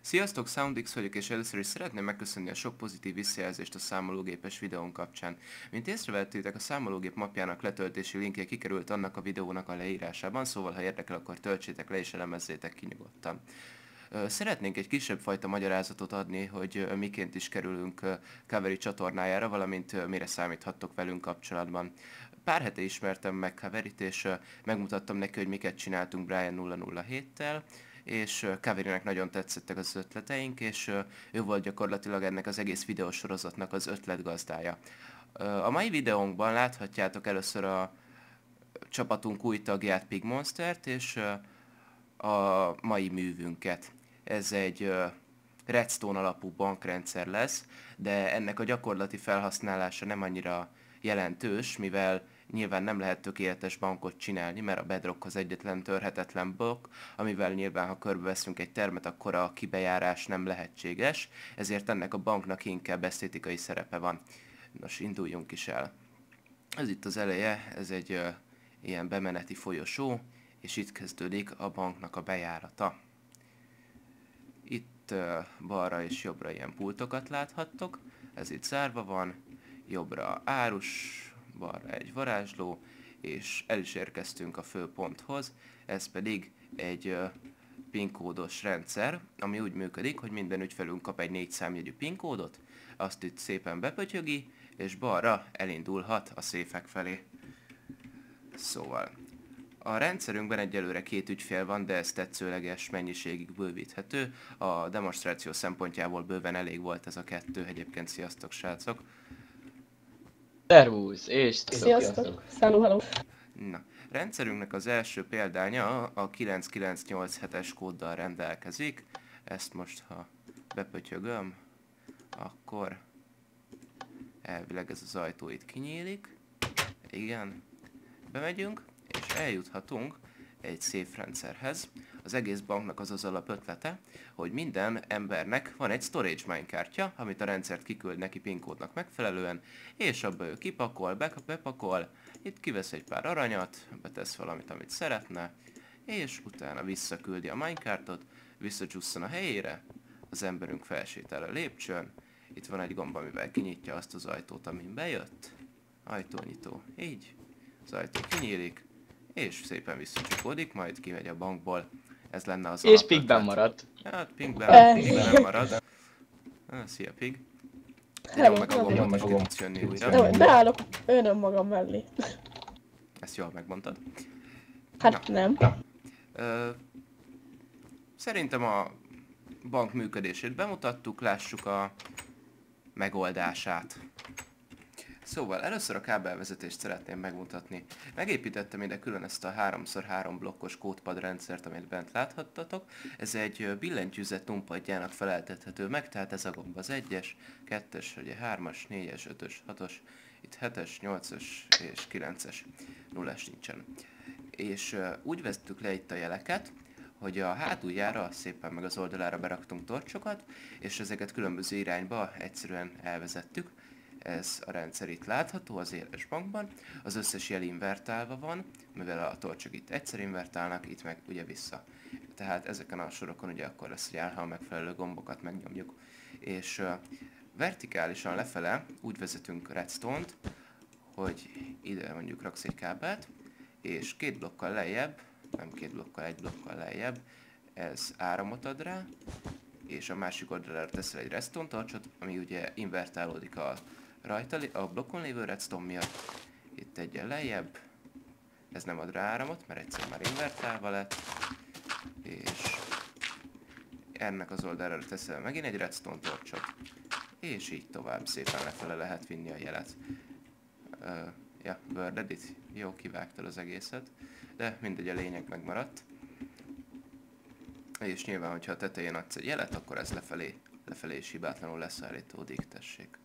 Sziasztok, SoundX vagyok, és először is szeretném megköszönni a sok pozitív visszajelzést a számológépes videón kapcsán. Mint észrevettétek, a számológép mapjának letöltési linkje kikerült annak a videónak a leírásában, szóval ha érdekel, akkor töltsétek le és elemezzétek ki nyugodtan. Szeretnénk egy kisebb fajta magyarázatot adni, hogy miként is kerülünk Kavery csatornájára, valamint mire számíthattok velünk kapcsolatban. Pár hete ismertem meg Kaveryt, és megmutattam neki, hogy miket csináltunk Brian 007-tel, és Kaverynek nagyon tetszettek az ötleteink, és ő volt gyakorlatilag ennek az egész videósorozatnak az ötletgazdája. A mai videónkban láthatjátok először a csapatunk új tagját, Pigmonstert, és a mai művünket. Ez egy Redstone alapú bankrendszer lesz, de ennek a gyakorlati felhasználása nem annyira jelentős, mivel nyilván nem lehet tökéletes bankot csinálni, mert a Bedrock az egyetlen törhetetlen blokk, amivel nyilván, ha körbeveszünk egy termet, akkor a kibejárás nem lehetséges, ezért ennek a banknak inkább esztétikai szerepe van. Nos, induljunk is el. Ez itt az eleje, ez egy ilyen bemeneti folyosó, és itt kezdődik a banknak a bejárata. Itt balra és jobbra ilyen pultokat láthattok, ez itt zárva van, jobbra árus, balra egy varázsló, és el is érkeztünk a fő ponthoz, ez pedig egy PIN kódos rendszer, ami úgy működik, hogy minden ügyfelünk kap egy 4 számjegyű PIN kódot, azt itt szépen bepötyögi, és balra elindulhat a széfek felé. Szóval, a rendszerünkben egyelőre 2 ügyfél van, de ez tetszőleges mennyiségig bővíthető. A demonstráció szempontjából bőven elég volt ez a 2, egyébként sziasztok srácok! Szervusz, és sziasztok! Hello. Na, rendszerünknek az első példánya a 9987-es kóddal rendelkezik. Ezt most, ha bepötyögöm, akkor elvileg ez az ajtó itt kinyílik. Igen, bemegyünk, és eljuthatunk egy safe rendszerhez. Az egész banknak az az alapötlete, hogy minden embernek van egy storage minekártya, amit a rendszert kiküld neki PIN kódnak megfelelően, és abba ő kipakol, bepakol, itt kivesz egy pár aranyat, betesz valamit, amit szeretne, és utána visszaküldi a minekártot, visszacsusszan a helyére, az emberünk felsétál a lépcsőn, itt van egy gomb, amivel kinyitja azt az ajtót, amin bejött, ajtónyitó, így, az ajtó kinyílik, és szépen visszacsukódik, majd kimegy a bankból. Ez lenne az és Pigben maradt. Hát Pigben nem marad. Szia Pig. Nyom meg a gombot, és ki tudsz jönni újra. Beállok önöm magam mellé. Ezt jól megmondtad. Hát nem. Szerintem a bank működését bemutattuk, lássuk a megoldását. Szóval először a kábelvezetést szeretném megmutatni. Megépítettem ide külön ezt a 3x3 blokkos kódpad rendszert, amit bent láthattatok. Ez egy billentyűzet numpadjának feleltethető meg, tehát ez a gomb az 1-es, 2-es, ugye 3-as, 4-es, 5-ös, 6-os, itt 7-es, 8-as és 9-es, 0-es nincsen. És úgy vezettük le itt a jeleket, hogy a hátuljára szépen meg az oldalára beraktunk torcsokat, és ezeket különböző irányba egyszerűen elvezettük. Ez a rendszer itt látható az éles bankban, az összes jel invertálva van, mivel a torcsok itt egyszer invertálnak, itt meg ugye vissza. Tehát ezeken a sorokon ugye akkor lesz, hogy ha a megfelelő gombokat megnyomjuk. És vertikálisan lefele úgy vezetünk redstone-t, hogy ide mondjuk raksz egy kábelt, és 2 blokkal lejjebb, nem 2 blokkal, 1 blokkal lejjebb, ez áramot ad rá, és a másik oldalára teszel egy redstone torcsot, ami ugye invertálódik a blokkon lévő redstone miatt. Itt egyen lejjebb, ez nem ad rá áramot, mert egyszer már invertálva lett, és ennek az oldalra teszel megint egy redstone torcsot, és így tovább szépen lefele lehet vinni a jelet. Ja, Word Edit, jó, kivágtad az egészet, de mindegy, a lényeg megmaradt. És nyilván, hogyha a tetején adsz egy jelet, akkor ez lefelé is hibátlanul leszállítódik, tessék.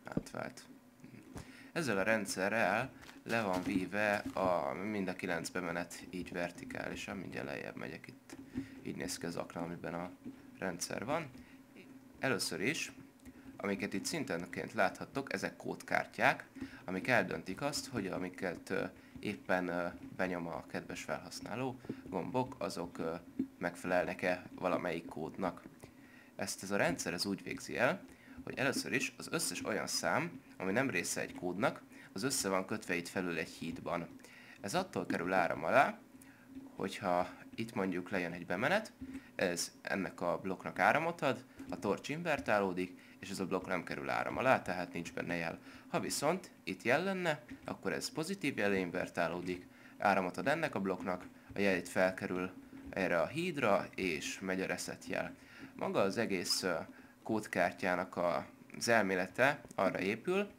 Átvált. Ezzel a rendszerrel le van víve mind a 9 bemenet így vertikálisan, mindjárt lejjebb megyek itt. Így néz ki az akna, amiben a rendszer van. Először is, amiket itt szintenként láthattok, ezek kódkártyák, amik eldöntik azt, hogy amiket éppen benyom a kedves felhasználó, gombok, azok megfelelnek-e valamelyik kódnak. ezt ez a rendszer ez úgy végzi el, hogy először is az összes olyan szám, ami nem része egy kódnak, az össze van kötve itt felül egy hídban. Ez attól kerül áram alá, hogyha itt mondjuk lejön egy bemenet, ez ennek a blokknak áramot ad, a torcs invertálódik, és ez a blokk nem kerül áram alá, tehát nincs benne jel. Ha viszont itt jel lenne, akkor ez pozitív jel invertálódik, áramot ad ennek a blokknak, a jel itt felkerül erre a hídra, és megy a reset jel. Maga az egész kódkártyának az elmélete arra épül,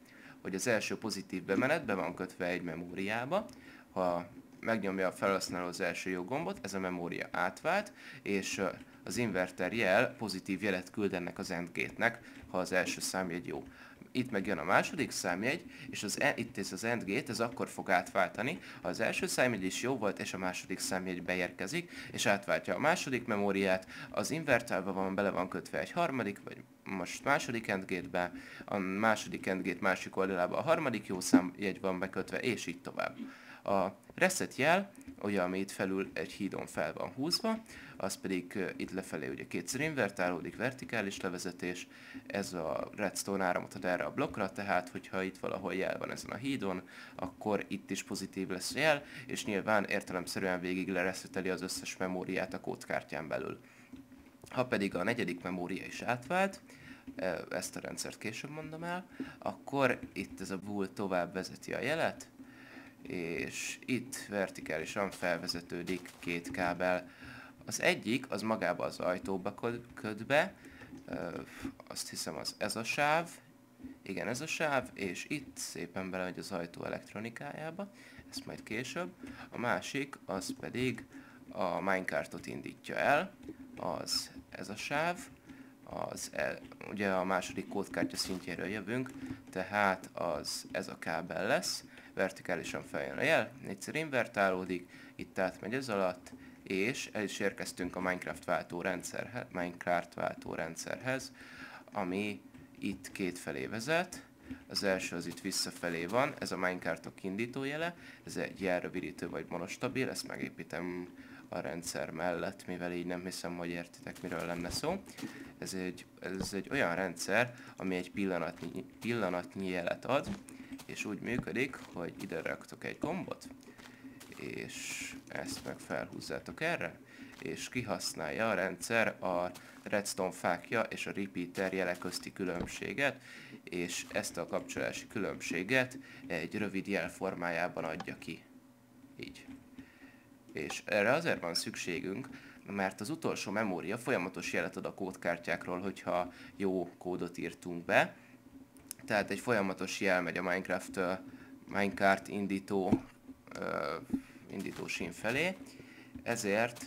hogy az első pozitív bemenet be van kötve egy memóriába, ha megnyomja a felhasználó az első jó gombot, ez a memória átvált, és az inverter jel pozitív jelet küld ennek az AND gate-nek, ha az első számjegy jó. Itt megjön a második számjegy, és itt ez az AND gate, ez akkor fog átváltani, ha az első számjegy is jó volt, és a második számjegy beérkezik, és átváltja a második memóriát, az inverterbe bele van kötve egy harmadik, vagy most második AND gate-be, a második AND gate másik oldalába a harmadik jó számjegy van bekötve, és így tovább. A reset jel, ugye, ami itt felül egy hídon fel van húzva, az pedig itt lefelé ugye kétszer invertálódik, vertikális levezetés, ez a redstone áramot ad erre a blokkra, tehát hogyha itt valahol jel van ezen a hídon, akkor itt is pozitív lesz a jel, és nyilván értelemszerűen végig lereszeteli az összes memóriát a kódkártyán belül. Ha pedig a negyedik memória is átvált, ezt a rendszert később mondom el, akkor itt ez a bool tovább vezeti a jelet, és itt vertikálisan felvezetődik két kábel. Az egyik az magába az ajtóba köt be, azt hiszem ez a sáv, igen ez a sáv, és itt szépen belemegy az ajtó elektronikájába, ezt majd később. A másik az pedig a minecartot indítja el, az ez a sáv, ugye a második kódkártya szintjéről jövünk, tehát ez a kábel lesz, vertikálisan feljön a jel, egyszer invertálódik, itt átmegy ez alatt, és el is érkeztünk a Minecraft váltó rendszerhez, ami itt kétfelé vezet. Az első az itt visszafelé van, ez a Minecartok indítójele, ez egy jelrövidítő vagy monostabil, ezt megépítem a rendszer mellett, mivel így nem hiszem, hogy értitek, miről lenne szó. Ez egy olyan rendszer, ami egy pillanatnyi jelet ad, és úgy működik, hogy ide raktok egy gombot, és ezt meg felhúzzátok erre, és kihasználja a rendszer a redstone fákja és a repeater jele közti különbséget, és ezt a kapcsolási különbséget egy rövid jel formájában adja ki. Így. És erre azért van szükségünk, mert az utolsó memória folyamatos jelet ad a kódkártyákról, hogyha jó kódot írtunk be. Tehát egy folyamatos jel megy a Minecart indító sín felé. Ezért,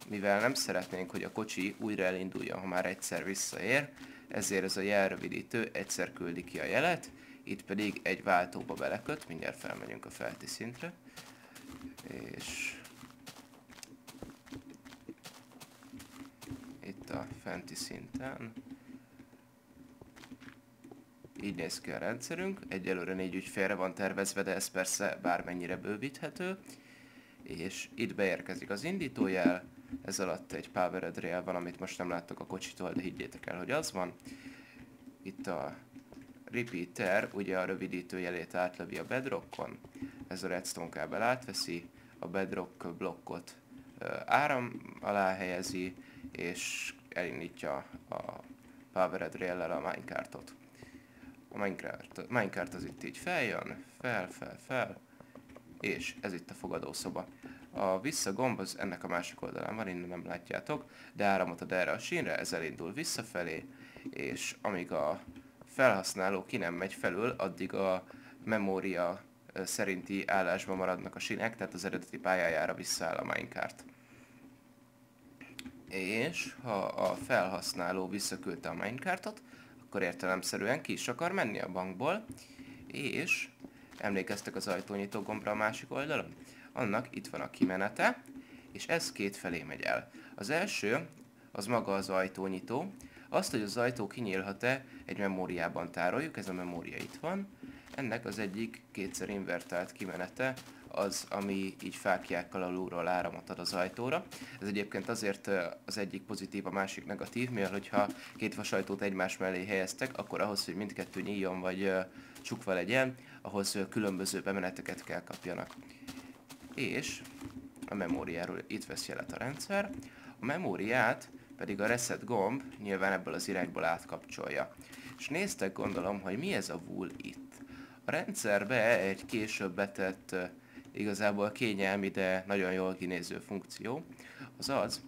mivel nem szeretnénk, hogy a kocsi újra elinduljon, ha már egyszer visszaér, ezért ez a jelrövidítő egyszer küldi ki a jelet, itt pedig egy váltóba beleköt, mindjárt felmegyünk a felti szintre, és itt a fenti szinten így néz ki a rendszerünk, egyelőre 4 ügyfélre van tervezve, de ez persze bármennyire bővíthető, és itt beérkezik az indítójel, ez alatt egy powered rail van, amit most nem láttok a kocsitól, de higgyétek el, hogy az van. Itt a repeater, ugye a rövidítő jelét átlövi a bedrockon, ez a redstone kábel átveszi, a bedrock blokkot áram alá helyezi, és elindítja a powered rail-lel a minecartot. A minecart az itt így feljön, fel, és ez itt a fogadószoba. A visszagomb az ennek a másik oldalán van, innen nem látjátok, de áramot ad erre a sínre, ez elindul visszafelé, és amíg a felhasználó ki nem megy felül, addig a memória szerinti állásban maradnak a sínek, tehát az eredeti pályájára visszaáll a minecart. És ha a felhasználó visszaküldte a minecartot, akkor értelemszerűen ki is akar menni a bankból, és emlékeztek az ajtónyitó gombra a másik oldalon? Annak itt van a kimenete, és ez kétfelé megy el. Az első, az maga az ajtónyitó. Azt, hogy az ajtó kinyílhat-e, egy memóriában tároljuk, ez a memória itt van. Ennek az egyik kétszer invertált kimenete az, ami így fáklyákkal alulról áramot ad az ajtóra. Ez egyébként azért az egyik pozitív, a másik negatív, mivel hogyha két vasajtót egymás mellé helyeztek, akkor ahhoz, hogy mindkettő nyíljon vagy csukva legyen, ahhoz különböző bemeneteket kell kapjanak. És a memóriáról itt vesz jelet a rendszer. A memóriát pedig a reset gomb nyilván ebből az irányból átkapcsolja. És néztek, gondolom, hogy mi ez a wool itt. A rendszerbe egy később betett, igazából kényelmi, de nagyon jól kinéző funkció, az az,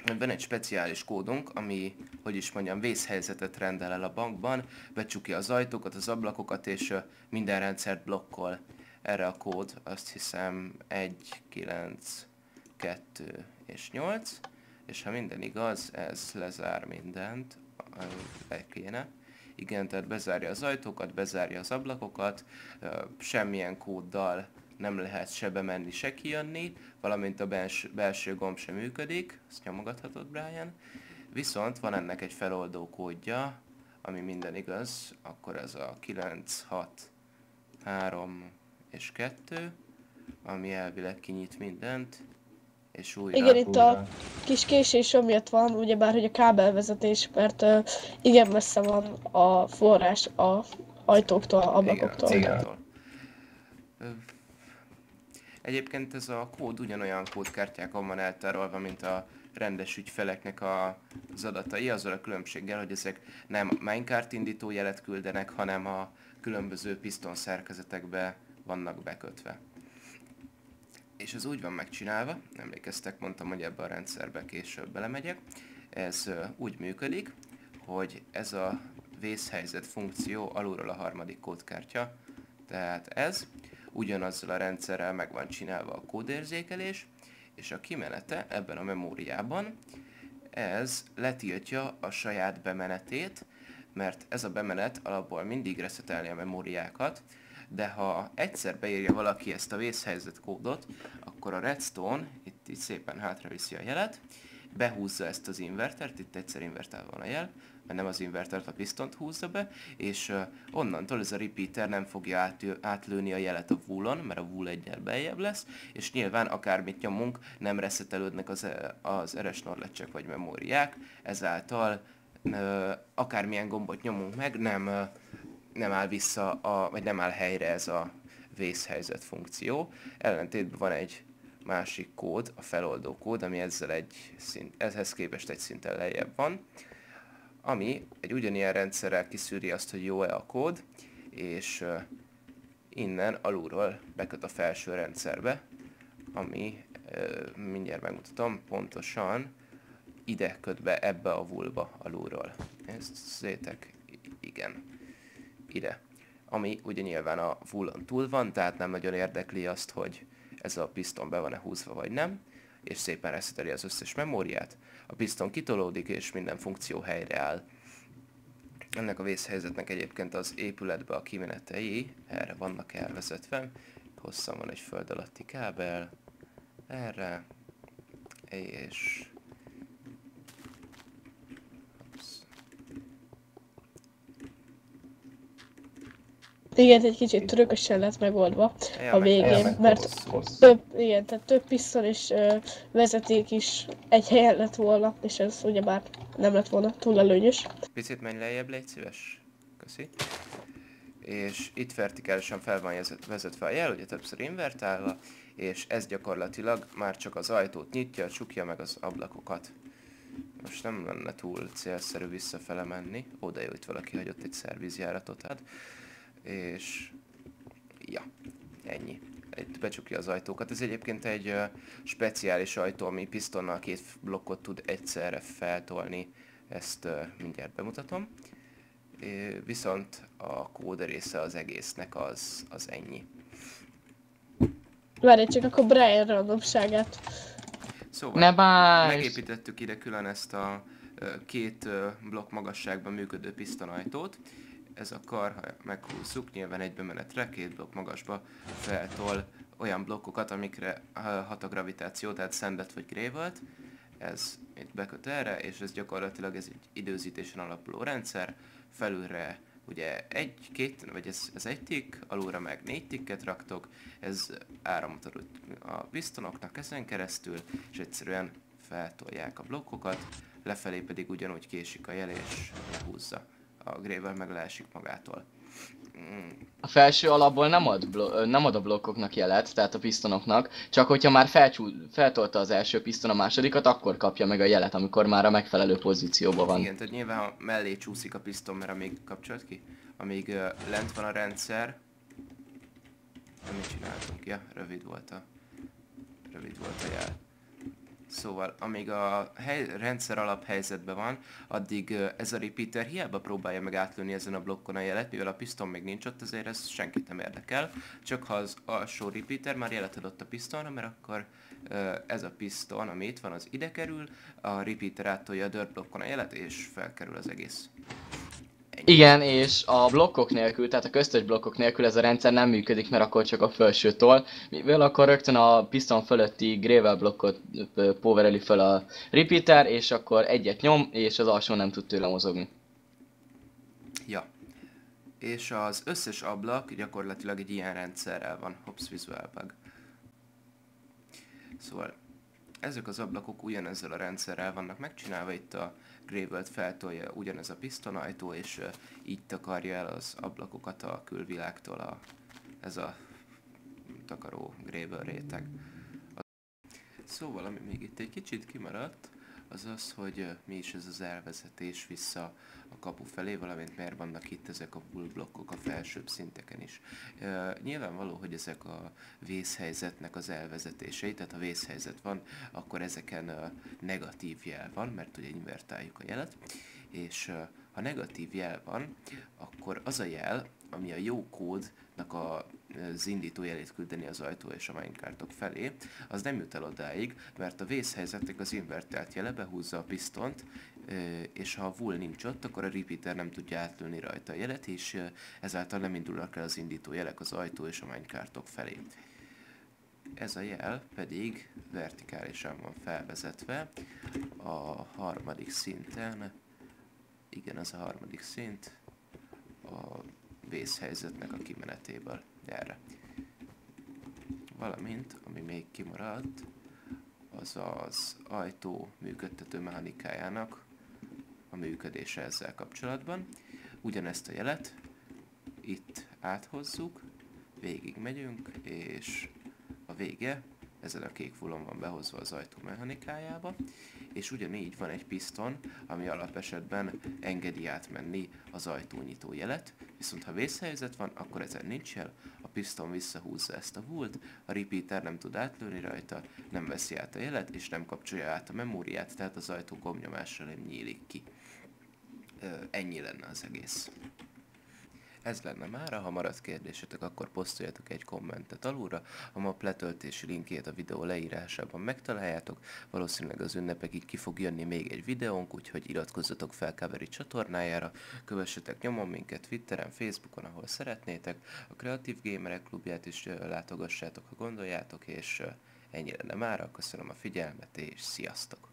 hogy van egy speciális kódunk, ami, hogy is mondjam, vészhelyzetet rendel el a bankban, becsukja az ajtókat, az ablakokat, és minden rendszert blokkol. Erre a kód azt hiszem 1, 9, 2 és 8, és ha minden igaz, ez lezár mindent, le kéne. Igen, tehát bezárja az ajtókat, bezárja az ablakokat, semmilyen kóddal nem lehet se bemenni, se kijönni, valamint a belső gomb sem működik, ezt nyomogathatod, Brian. Viszont van ennek egy feloldó kódja, ami minden igaz, akkor ez a 9, 6, 3 és 2, ami elvileg kinyit mindent, és újra... Igen, itt a kis késés amiatt van, ugyebár, hogy a kábelvezetés, mert igen messze van a forrás a ajtóktól, ablakoktól. Igen, a cégtől. Egyébként ez a kód ugyanolyan kódkártyákon van eltárolva, mint a rendes ügyfeleknek az adatai, azzal a különbséggel, hogy ezek nem minecart indító jelet küldenek, hanem a különböző piston szerkezetekbe vannak bekötve. És ez úgy van megcsinálva, emlékeztek, mondtam, hogy ebbe a rendszerbe később belemegyek, ez úgy működik, hogy ez a vészhelyzet funkció alulról a harmadik kódkártya, tehát ez, ugyanazzal a rendszerrel meg van csinálva a kódérzékelés, és a kimenete ebben a memóriában, ez letiltja a saját bemenetét, mert ez a bemenet alapból mindig reszetelni a memóriákat, de ha egyszer beírja valaki ezt a vészhelyzet kódot, akkor a redstone itt szépen hátraviszi a jelet, behúzza ezt az invertert, itt egyszer invertálva van a jel, mert nem az invertert, a pistont húzza be, és onnantól ez a repeater nem fogja átlőni a jelet a woolon, mert a wool egyel beljebb lesz, és nyilván akármit nyomunk, nem reszetelődnek az eres norlecsek vagy memóriák, ezáltal akármilyen gombot nyomunk meg, nem áll vissza, vagy nem áll helyre ez a vészhelyzet funkció. Ellentétben van egy másik kód, a feloldó kód, ami ezhez képest egy szinten lejjebb van, ami egy ugyanilyen rendszerrel kiszűri azt, hogy jó-e a kód, és innen alulról beköt a felső rendszerbe, ami, mindjárt megmutatom, pontosan ide köt be ebbe a woolba alulról. Ezt szétek, igen, ide. Ami ugye nyilván a woolon túl van, tehát nem nagyon érdekli azt, hogy ez a piston be van-e húzva vagy nem, és szépen reszeteli az összes memóriát. A piston kitolódik, és minden funkció helyreáll. Ennek a vészhelyzetnek egyébként az épületbe a kimenetei erre vannak elvezetve. Hosszan van egy föld alatti kábel, erre, és... Igen, egy kicsit trükkösen lett megoldva Ja, a végén, mert több piszton és vezeték is egy helyen lett volna, és ez ugyebár nem lett volna túl előnyös. Picit menj lejjebb, légy szíves. Köszi. És itt vertikálisan fel van vezetve a jel, ugye többször invertálva, és ez gyakorlatilag már csak az ajtót nyitja, csukja meg az ablakokat. Most nem lenne túl célszerű visszafele menni. Ó, de jó, itt valaki hagyott egy szervizjáratot át. És... ja, ennyi. Itt becsukja az ajtókat. Ez egyébként egy speciális ajtó, ami pistonnal két blokkot tud egyszerre feltolni. Ezt mindjárt bemutatom. Viszont a kód része az egésznek az ennyi. Várj csak, akkor Brian randomságát. Szóval megépítettük ide külön ezt a két blokk magasságban működő pisztonajtót. Ez a kar, ha meghúzzuk, nyilván egy bemenetre, két blokk magasba feltol olyan blokkokat, amikre hat a gravitáció, tehát sandet vagy gravelt. Ez itt beköt erre, és ez gyakorlatilag ez egy időzítésen alapuló rendszer. Felülre ugye ez egy tick, alulra meg 4 ticket raktok, ez áramot ad a pistonoknak ezen keresztül, és egyszerűen feltolják a blokkokat, lefelé pedig ugyanúgy késik a jel és lehúzza. A Gravel meg leesik magától. A felső alapból nem ad a blokkoknak jelet, tehát a pistonoknak, csak hogyha már feltolta az első piston a másodikat, akkor kapja meg a jelet, amikor már a megfelelő pozícióban van. Igen, tehát nyilván mellé csúszik a piston, mert amíg kapcsolat ki, amíg lent van a rendszer, mit csináltunk? Ja, rövid volt a jel. Szóval, amíg a rendszer alaphelyzetben van, addig ez a repeater hiába próbálja meg átlőni ezen a blokkon a jelet, mivel a piston még nincs ott, azért ez senkit nem érdekel. Csak ha az alsó repeater már jelet adott a pistonra, mert akkor ez a piston, ami itt van, az ide kerül, a repeater áttolja a dirt blokkon a jelet, és felkerül az egész. Igen, és a blokkok nélkül, tehát a köztes blokkok nélkül ez a rendszer nem működik, mert akkor csak a felsőtől, mivel akkor rögtön a piston fölötti gravel blokkot powereli fel a repeater, és akkor egyet nyom, és az alsó nem tud tőle mozogni. Ja. És az összes ablak gyakorlatilag egy ilyen rendszerrel van. Hops, visual bug. Szóval ezek az ablakok ugyanezzel a rendszerrel vannak megcsinálva, itt a Gravel-t feltolja ugyanez a pistonajtó, és így takarja el az ablakokat a külvilágtól ez a takaró Gravel réteg. Szóval, ami még itt egy kicsit kimaradt, az az, hogy mi is ez az elvezetés vissza a kapu felé, valamint miért vannak itt ezek a pull blokkok a felsőbb szinteken is. Nyilvánvaló, hogy ezek a vészhelyzetnek az elvezetései, tehát ha vészhelyzet van, akkor ezeken negatív jel van, mert ugye invertáljuk a jelet, és ha negatív jel van, akkor az a jel, ami a jó kódnak az indító jelét küldeni az ajtó és a minecartok felé, az nem jut el odáig, mert a vészhelyzetnek az invertált jele behúzza a pistont, és ha a wool nincs ott, akkor a repeater nem tudja átlőni rajta a jelet, és ezáltal nem indulnak el az indító jelek az ajtó és a minecartok felé. Ez a jel pedig vertikálisan van felvezetve a harmadik szinten, igen, az a harmadik szint, a vészhelyzetnek a kimenetéből erre. Valamint, ami még kimaradt, az az ajtó működtető mechanikájának a működése ezzel kapcsolatban. Ugyanezt a jelet itt áthozzuk, végig megyünk, és a vége ezen a kék vulon van behozva az ajtó mechanikájába, és ugyanígy van egy piston, ami alapesetben engedi átmenni az ajtónyitó jelet, viszont ha vészhelyzet van, akkor ezen nincs jel, a piston visszahúzza ezt a wool-t, a repeater nem tud átlőni rajta, nem veszi át a jelet, és nem kapcsolja át a memóriát, tehát az ajtó gombnyomással nem nyílik ki. Ennyi lenne az egész. Ez lenne mára, ha maradt kérdésetek, akkor posztoljatok egy kommentet alulra, a map letöltési linkjét a videó leírásában megtaláljátok, valószínűleg az ünnepekig ki fog jönni még egy videónk, úgyhogy iratkozzatok fel Kaveri csatornájára, kövessetek nyomon minket Twitteren, Facebookon, ahol szeretnétek, a Kreatív Gamerek klubját is látogassátok, ha gondoljátok, és ennyi lenne mára, köszönöm a figyelmet, és sziasztok!